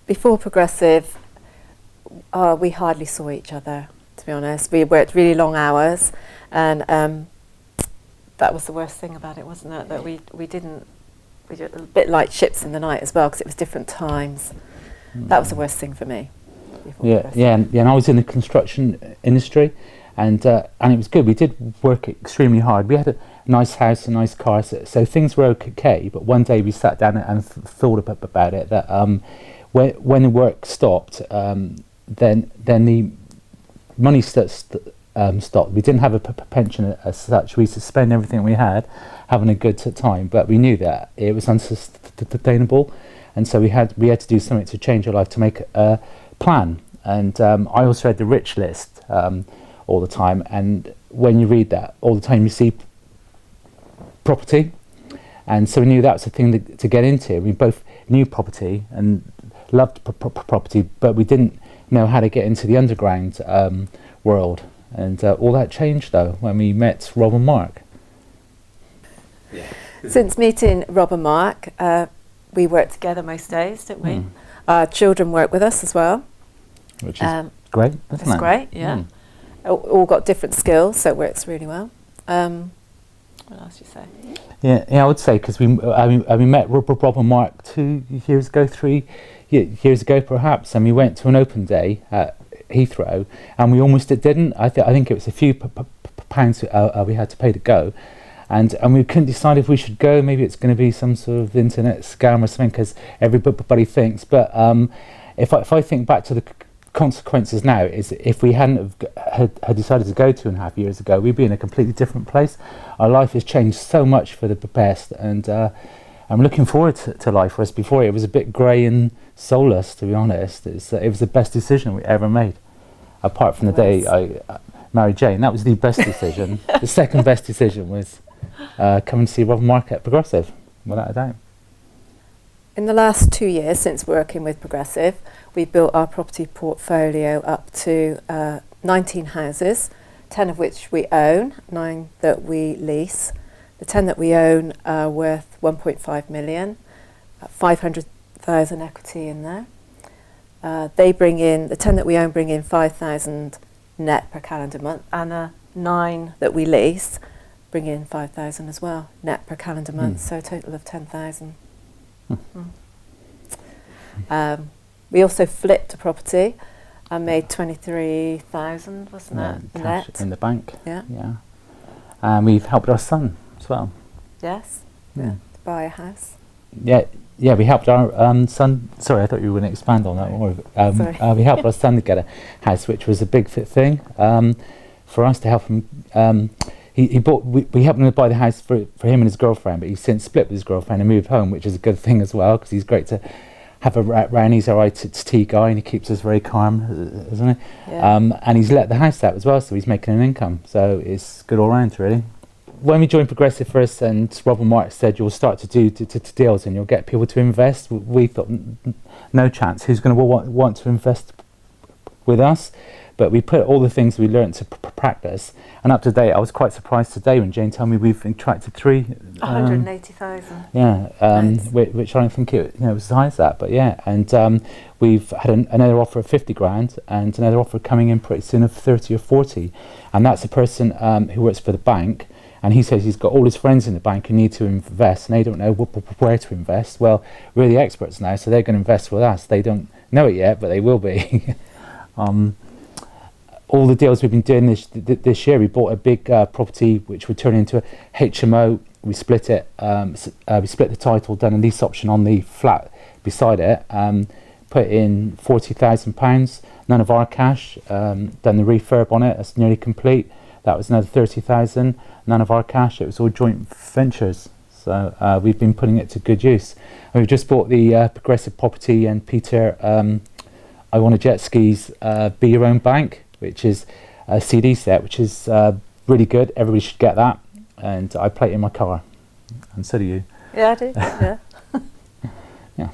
before Progressive, we hardly saw each other, to be honest. We worked really long hours, and that was the worst thing about it, wasn't it? That we were a bit like ships in the night as well, because it was different times. That was the worst thing for me. And I was in the construction industry, and it was good. We did work extremely hard. We had a nice house, a nice car, so things were okay. But one day we sat down and thought about it, that when the work stopped, then the money stopped. We didn't have a pension as such. We used to spend everything we had, having a good time. But we knew that it was unsustainable, and so we had to do something to change our life, to make a plan. And I also read the rich list all the time. And when you read that all the time, you see property, and so we knew that was the thing to get into. We both knew property and loved property, but we didn't know how to get into the underground world. And all that changed though when we met Rob and Mark. Since meeting Rob and Mark, we work together most days, don't we? Our children work with us as well, which is great, isn't it? It's great, yeah. All got different skills, so it works really well. What else do you say? Yeah, I would say, because we met Rob and Mark 2 years ago, 3 years ago perhaps, and we went to an open day at Heathrow, and we almost didn't. I think it was a few pounds we had to pay to go, and we couldn't decide if we should go. Maybe it's going to be some sort of internet scam or something, because everybody thinks. But if I think back to the consequences now, is if we hadn't had decided to go 2.5 years ago, we'd be in a completely different place. Our life has changed so much for the best, and I'm looking forward to life. Whereas before it was a bit grey and soulless, to be honest. It was the best decision we ever made, apart from the day I married Jane. That was the best decision. The second best decision was coming to see Rob and Mark at Progressive, without a doubt. In the last 2 years since working with Progressive, we've built our property portfolio up to 19 houses, 10 of which we own, 9 that we lease. The 10 that we own are worth 1.5 million, 500,000 equity in there. The 10 that we own bring in 5,000 net per calendar month, and the 9 that we lease bring in 5,000 as well, net per calendar month, so a total of 10,000. We also flipped a property and made 23,000, wasn't it? Cash net in the bank. Yeah. And we've helped our son as well. Yes. To buy a house. Yeah, we helped our son. Sorry, I thought you were going to expand on that more. We helped our son to get a house, which was a big thing for us to help him. We helped him to buy the house for him and his girlfriend, but he's since split with his girlfriend and moved home, which is a good thing as well, because he's great to have around. He's our IT guy, and he keeps us very calm, isn't he? Yeah. And he's let the house out as well, so he's making an income. So it's good all round, really. When we joined Progressive first, and Rob and Mark said you'll start to do deals and you'll get people to invest, we thought no chance. Who's going to want to invest with us? But we put all the things we learned to practice, and up to date, I was quite surprised today when Jane told me we've attracted 180,000. Nice. Which I don't think it was as high as that, but yeah. And we've had another offer of 50 grand, and another offer coming in pretty soon of 30 or 40, and that's a person who works for the bank. And he says he's got all his friends in the bank who need to invest, and they don't know where to invest. Well, we're the experts now, so they're going to invest with us. They don't know it yet, but they will be. All the deals we've been doing this year, we bought a big property which would turn into a HMO. We split it. We split the title, done a lease option on the flat beside it. Put in £40,000, none of our cash. Done the refurb on it. That's nearly complete. That was another 30,000. None of our cash. It was all joint ventures. So we've been putting it to good use. And we've just bought the Progressive property, and Peter, I Want a Jet Skis, Be Your Own Bank, which is a CD set, which is really good. Everybody should get that. And I play it in my car. And so do you. Yeah, I do. Yeah. Yeah.